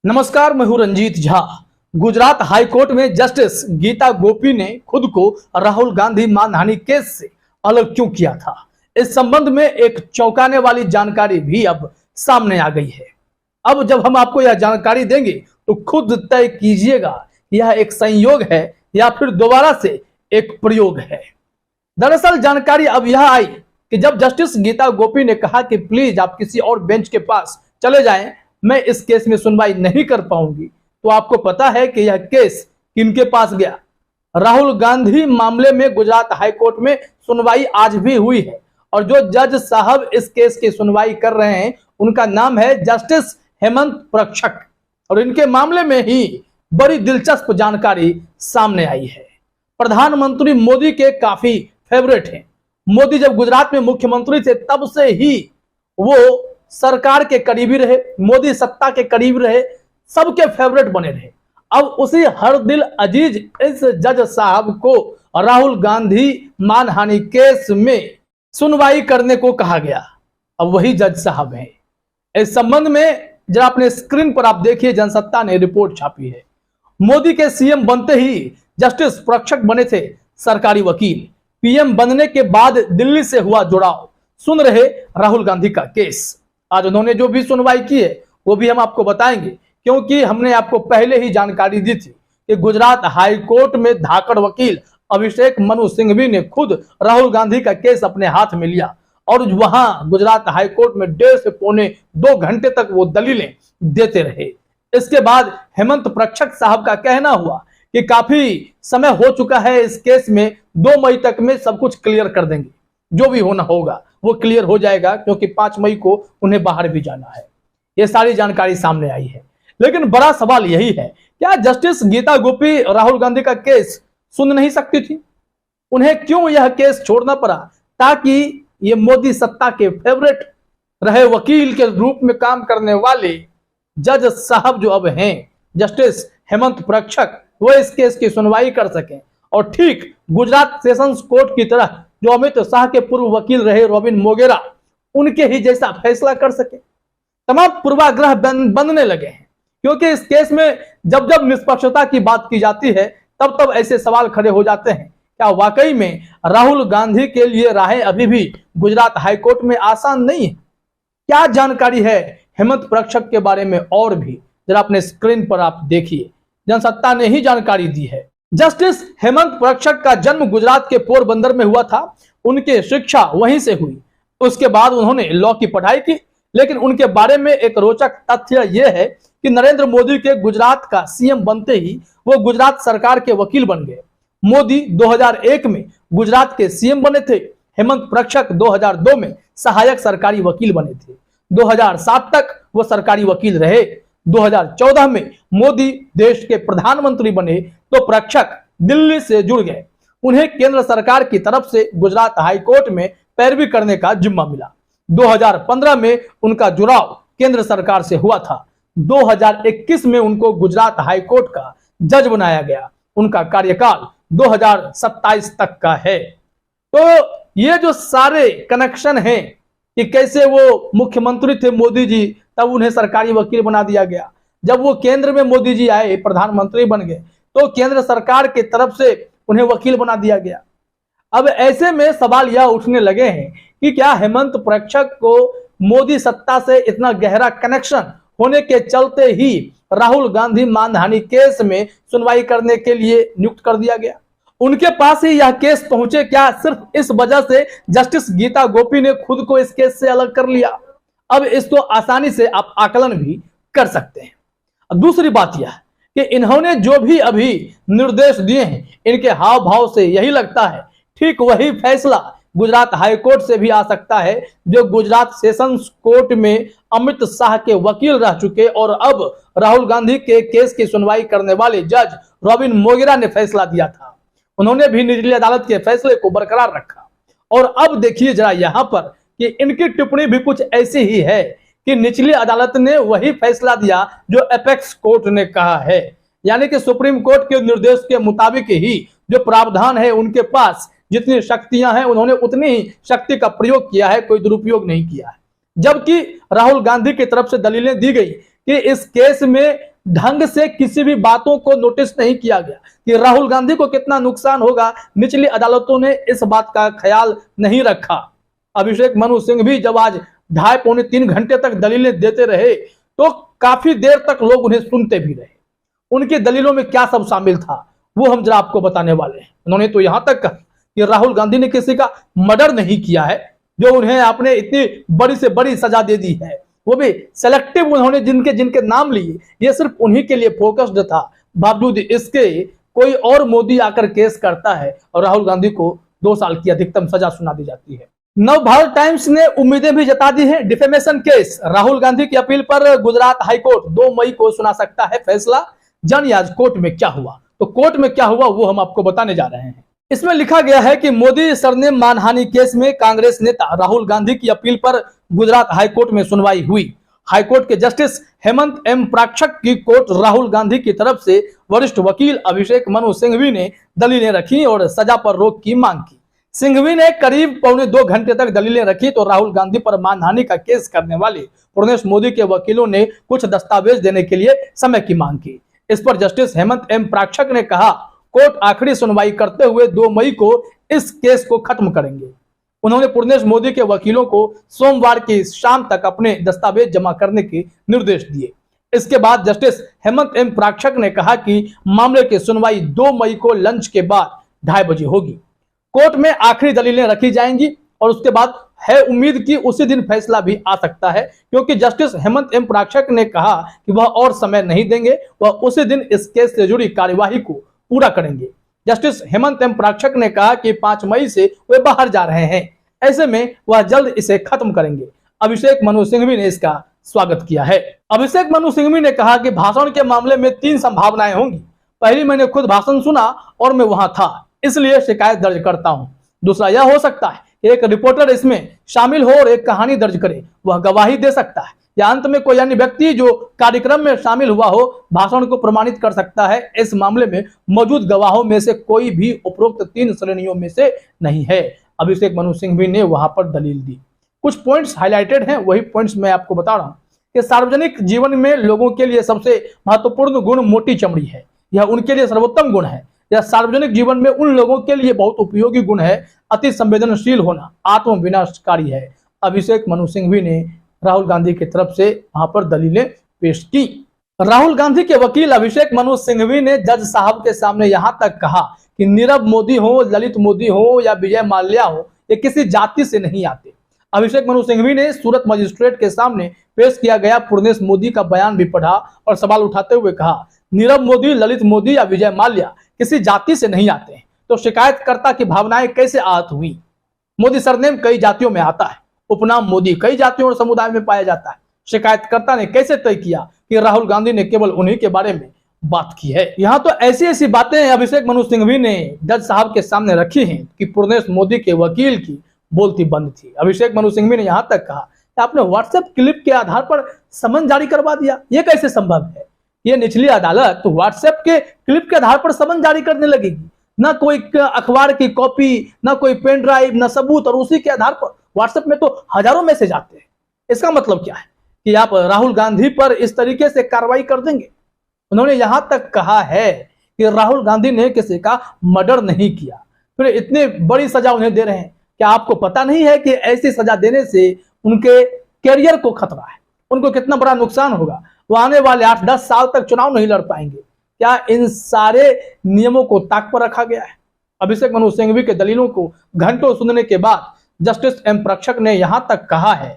नमस्कार, मैं हूं रंजीत झा। गुजरात हाईकोर्ट में जस्टिस गीता गोपी ने खुद को राहुल गांधी मानहानि केस से अलग क्यों किया था, इस संबंध में एक चौंकाने वाली जानकारी भी अब सामने आ गई है। अब जब हम आपको यह जानकारी देंगे तो खुद तय कीजिएगा यह एक संयोग है या फिर दोबारा से एक प्रयोग है। दरअसल जानकारी अब यह आई कि जब जस्टिस गीता गोपी ने कहा कि प्लीज आप किसी और बेंच के पास चले जाएं, मैं इस केस में सुनवाई नहीं कर पाऊंगी, तो आपको पता है कि यह केस किनके पास गया। राहुल गांधी मामले में गुजरात हाईकोर्ट में सुनवाई आज भी हुई है और जो जज साहब इस केस की सुनवाई कर रहे हैं उनका नाम है जस्टिस हेमंत प्रक्षक। और इनके मामले में ही बड़ी दिलचस्प जानकारी सामने आई है। प्रधानमंत्री मोदी के काफी फेवरेट हैं। मोदी जब गुजरात में मुख्यमंत्री थे तब से ही वो सरकार के करीबी रहे, मोदी सत्ता के करीब रहे, सबके फेवरेट बने रहे। अब उसी हर दिल अजीज इस जज साहब को राहुल गांधी मानहानि केस में सुनवाई करने को कहा गया। अब वही जज साहब हैं। इस संबंध में जरा अपने स्क्रीन पर आप देखिए, जनसत्ता ने रिपोर्ट छापी है। मोदी के सीएम बनते ही जस्टिस प्रक्षक बने थे सरकारी वकील। पीएम बनने के बाद दिल्ली से हुआ जुड़ाव, सुन रहे राहुल गांधी का केस। आज उन्होंने जो भी सुनवाई की है वो भी हम आपको बताएंगे, क्योंकि हमने आपको पहले ही जानकारी दी थी कि गुजरात हाईकोर्ट में धाकड़ वकील अभिषेक मनु सिंघवी ने खुद राहुल गांधी का केस अपने हाथ में लिया और वहां गुजरात हाईकोर्ट में 1.5 से पौने 2 घंटे तक वो दलीलें देते रहे। इसके बाद हेमंत प्रक्षक साहब का कहना हुआ कि काफी समय हो चुका है इस केस में, 2 मई तक में सब कुछ क्लियर कर देंगे, जो भी होना होगा वो क्लियर हो जाएगा, क्योंकि 5 मई को उन्हें बाहर भी जाना है। ये सारी जानकारी सामने आई है। लेकिन बड़ा सवाल यही है, क्या जस्टिस गीता गोपी राहुल गांधी का केस सुन नहीं सकती थी? उन्हें क्यों यह केस छोड़ना पड़ा, ताकि ये मोदी सत्ता के फेवरेट रहे वकील के रूप में काम करने वाले जज साहब जो अब हैं जस्टिस हेमंत प्रक्षक, वो इस केस की सुनवाई कर सकें और ठीक गुजरात सेशंस कोर्ट की तरह जो अमित शाह के पूर्व वकील रहे रॉबिन मोगेरा, उनके ही जैसा फैसला कर सके। तमाम पूर्वाग्रह बनने लगे हैं, क्योंकि इस केस में जब जब निष्पक्षता की बात की जाती है तब तब ऐसे सवाल खड़े हो जाते हैं, क्या वाकई में राहुल गांधी के लिए राहें अभी भी गुजरात हाईकोर्ट में आसान नहीं है? क्या जानकारी है हेमंत प्रक्षक के बारे में और भी जरा अपने स्क्रीन पर आप देखिए, जनसत्ता ने ही जानकारी दी है। जस्टिस हेमंत प्रक्षक का जन्म गुजरात के पोरबंदर में हुआ था। उनकी शिक्षा वहीं से हुई। उसके बाद उन्होंने लॉ की पढ़ाई की। लेकिन उनके बारे में एक रोचक तथ्य यह है कि नरेंद्र मोदी के गुजरात का सीएम बनते ही वो गुजरात सरकार के वकील बन गए। मोदी 2001 में गुजरात के सीएम बने थे। हेमंत प्रक्षक 2002 में सहायक सरकारी वकील बने थे। 2007 तक वो सरकारी वकील रहे। 2014 में मोदी देश के प्रधानमंत्री बने तो प्रक्षक दिल्ली से जुड़ गए। उन्हें केंद्र सरकार की तरफ से गुजरात हाईकोर्ट में पैरवी करने का जिम्मा मिला। 2015 में उनका जुड़ाव केंद्र सरकार से हुआ था। 2021 में उनको गुजरात हाईकोर्ट का जज बनाया गया। उनका कार्यकाल 2027 तक का है। तो ये जो सारे कनेक्शन हैं कि कैसे वो मुख्यमंत्री थे मोदी जी, तब उन्हें सरकारी वकील बना दिया गया। जब वो केंद्र में मोदी जी आए, प्रधानमंत्री बन गए, तो केंद्र सरकार की तरफ से उन्हें वकील बना दिया गया। अब ऐसे में सवाल यह उठने लगे हैं कि क्या हेमंत प्रक्षक को मोदी सत्ता से इतना गहरा कनेक्शन होने के चलते ही राहुल गांधी मानहानि केस में सुनवाई करने के लिए नियुक्त कर दिया गया? उनके पास ही यह केस पहुंचे क्या सिर्फ इस वजह से जस्टिस गीता गोपी ने खुद को इस केस से अलग कर लिया? अब इसको आसानी से आप आकलन भी कर सकते हैं। अब दूसरी बात यह कि इन्होंने जो भी अभी निर्देश दिए हैं, इनके हाव भाव से यही लगता है ठीक वही फैसला गुजरात हाईकोर्ट से भी आ सकता है, जो गुजरात सेशंस कोर्ट में अमित शाह के वकील रह चुके और अब राहुल गांधी के केस की सुनवाई करने वाले जज रॉबिन मोगेरा ने फैसला दिया था। उन्होंने भी निचली अदालत के फैसले को बरकरार रखा। और अब देखिए जरा यहां पर कि इनकी टिप्पणी भी कुछ ऐसी ही है कि निचली अदालत ने वही फैसला दिया जो एपेक्स कोर्ट ने कहा है, यानी कि सुप्रीम कोर्ट के निर्देश के मुताबिक ही जो प्रावधान है, उनके पास जितनी शक्तियां हैं उन्होंने उतनी ही शक्ति का प्रयोग किया है, कोई दुरुपयोग नहीं किया है। जबकि राहुल गांधी की तरफ से दलीलें दी गई कि इस केस में ढंग से किसी भी बातों को नोटिस नहीं किया गया कि राहुल गांधी को कितना नुकसान होगा। निचली अदालतों ने इस बात का ख्याल नहीं रखा। अभिषेक मनु सिंह भी जब आज 2.5-3 घंटे तक दलीलें देते रहे तो काफी देर तक लोग उन्हें सुनते भी रहे। उनकी दलीलों में क्या सब शामिल था वो हम जरा आपको बताने वाले हैं। उन्होंने तो यहां तक कहा कि राहुल गांधी ने किसी का मर्डर नहीं किया है, जो उन्हें आपने इतनी बड़ी से बड़ी सजा दे दी है, वो भी सेलेक्टिव। उन्होंने जिनके जिनके नाम लिए ये सिर्फ उन्हीं के लिए फोकस्ड था। बावजूद इसके कोई और मोदी आकर केस करता है और राहुल गांधी को 2 साल की अधिकतम सजा सुना दी जाती है। नव भारत टाइम्स ने उम्मीदें भी जता दी हैं। डिफेमेशन केस, राहुल गांधी की अपील पर गुजरात हाईकोर्ट 2 मई को सुना सकता है फैसला। जानिए आज कोर्ट में क्या हुआ। तो कोर्ट में क्या हुआ वो हम आपको बताने जा रहे हैं। इसमें लिखा गया है कि मोदी सरनेम मानहानि केस में कांग्रेस नेता राहुल गांधी की अपील पर गुजरात हाईकोर्ट में सुनवाई हुई। हाईकोर्ट के जस्टिस हेमंत एम प्राक्षक की कोर्ट राहुल गांधी की तरफ से वरिष्ठ वकील अभिषेक मनु सिंघवी ने दलीलें रखी और सजा पर रोक की मांग की। सिंघवी ने करीब 1.25 घंटे तक दलीलें रखी तो राहुल गांधी पर मानहानि का केस करने वाले प्रदेश मोदी के वकीलों ने कुछ दस्तावेज देने के लिए समय की मांग की। इस पर जस्टिस हेमंत एम प्राक्षक ने कहा कोर्ट आखिरी सुनवाई करते हुए 2 मई को इस केस को खत्म करेंगे। उन्होंने पूर्णेश मोदी के वकीलों को सोमवार की शाम तक अपने दस्तावेज जमा करने के निर्देश दिए। इसके बाद जस्टिस हेमंत एम प्राक्षक ने कहा कि मामले की सुनवाई 2 मई को लंच के बाद 2:30 बजे होगी। कोर्ट में आखिरी दलीलें रखी जाएंगी और उसके बाद है उम्मीद कि उसी दिन फैसला भी आ सकता है, क्योंकि जस्टिस हेमंत एम प्राक्षक ने कहा कि वह और समय नहीं देंगे, वह उसी दिन इस केस से जुड़ी कार्यवाही को पूरा करेंगे। जस्टिस हेमंत एम प्राक्षक ने कहा कि 5 मई से वे बाहर जा रहे हैं, ऐसे में वह जल्द इसे खत्म करेंगे। अभिषेक मनु सिंघवी ने इसका स्वागत किया है। अभिषेक मनु सिंघवी ने कहा कि भाषण के मामले में 3 संभावनाएं होंगी। पहली, मैंने खुद भाषण सुना और मैं वहां था, इसलिए शिकायत दर्ज करता हूं। दूसरा यह हो सकता है कि एक रिपोर्टर इसमें शामिल हो और एक कहानी दर्ज करे, वह गवाही दे सकता है, या अंत में कोई अन्य व्यक्ति जो कार्यक्रम में शामिल हुआ हो भाषण को प्रमाणित कर सकता है। इस मामले में मौजूद गवाहों में से कोई भी उपरोक्त 3 श्रेणियों में से नहीं है। अभिषेक मनु सिंघवी ने वहां पर दलील दी। कुछ पॉइंट्स हाईलाइटेड हैं, वही पॉइंट्स मैं आपको बता रहा हूं कि सार्वजनिक जीवन में लोगों के लिए सबसे महत्वपूर्ण गुण मोटी चमड़ी है। यह उनके लिए सर्वोत्तम गुण है। यह सार्वजनिक जीवन में उन लोगों के लिए बहुत उपयोगी गुण है। अति संवेदनशील होना आत्म विनाशकारी है। अभिषेक मनु सिंघवी ने राहुल गांधी की तरफ से वहां पर दलीलें पेश की। राहुल गांधी के वकील अभिषेक मनु सिंघवी ने जज साहब के सामने यहां तक कहा कि नीरव मोदी हो, ललित मोदी हो या विजय माल्या हो, ये किसी जाति से नहीं आते। अभिषेक मनु सिंघवी ने सूरत मजिस्ट्रेट के सामने पेश किया गया पूर्णेश मोदी का बयान भी पढ़ा और सवाल उठाते हुए कहा, नीरव मोदी, ललित मोदी या विजय माल्या किसी जाति से नहीं आते हैं, तो शिकायतकर्ता की भावनाएं कैसे आहत हुई? मोदी सरनेम कई जातियों में आता है, उपनाम मोदी कई जातियों और समुदाय में पाया जाता है। शिकायतकर्ता ने कैसे तय किया कि राहुल गांधी ने केवल उन्हीं के बारे में बात की है? यहाँ तो ऐसी ऐसी बातें अभिषेक मनु सिंघवी ने जज साहब के सामने रखी हैं कि पूर्णेश मोदी के वकील की बोलती बंद थी। अभिषेक मनु सिंघवी ने यहाँ तक कहा कि आपने व्हाट्सएप क्लिप के आधार पर समन जारी करवा दिया, ये कैसे संभव है? ये निचली अदालत तो व्हाट्सएप के क्लिप के आधार पर समन जारी करने लगेगी, ना कोई अखबार की कॉपी, ना कोई पेन ड्राइव, ना सबूत, और उसी के आधार पर व्हाट्सएप में तो हजारों मैसेज आते हैं। इसका मतलब क्या है कि आप राहुल गांधी पर इस तरीके से कार्रवाई कर देंगे? उन्होंने यहां तक कहा है कि राहुल गांधी ने किसी का मर्डर नहीं किया, फिर इतनी बड़ी सजा उन्हें दे रहे हैं। क्या आपको पता नहीं है कि ऐसी सजा देने से उनके कैरियर को खतरा है, उनको कितना बड़ा नुकसान होगा? वो आने वाले 8-10 साल तक चुनाव नहीं लड़ पाएंगे। क्या इन सारे नियमों को ताक पर रखा गया है? अभिषेक मनु सिंघवी के दलीलों को घंटों सुनने के बाद जस्टिस एम प्राक्षक ने यहां तक कहा है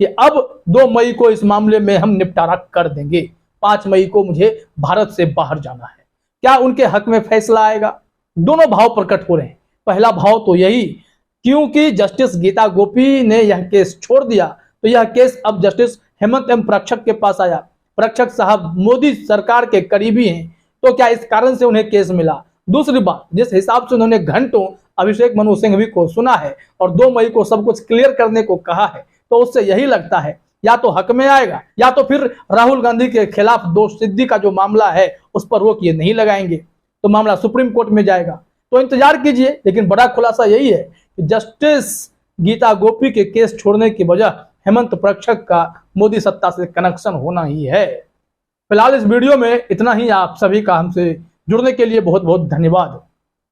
कि अब 2 मई को इस मामले में हम निपटारा कर देंगे। 5 मई को मुझे भारत से बाहर जाना है। क्या उनके हक में फैसला आएगा? दोनों भाव प्रकट हो रहे हैं। पहला भाव तो यही, क्योंकि जस्टिस गीता गोपी ने यह केस छोड़ दिया तो यह केस अब जस्टिस हेमंत एम प्राक्षक के पास आया। प्राक्षक साहब मोदी सरकार के करीबी हैं, तो क्या इस कारण से उन्हें केस मिला? दूसरी बात, जिस हिसाब से उन्होंने घंटों अभिषेक मनु सिंघवी को सुना है और 2 मई को सब कुछ क्लियर करने को कहा है, तो उससे यही लगता है या तो हक में आएगा या तो फिर राहुल गांधी के खिलाफ दोष सिद्धि का जो मामला है उस पर रोक ये नहीं लगाएंगे तो मामला सुप्रीम कोर्ट में जाएगा। तो इंतजार कीजिए। लेकिन बड़ा खुलासा यही है कि जस्टिस गीता गोपी के केस छोड़ने की वजह हेमंत प्राक्षक का मोदी सत्ता से कनेक्शन होना ही है। फिलहाल इस वीडियो में इतना ही। आप सभी का हमसे जुड़ने के लिए बहुत बहुत धन्यवाद।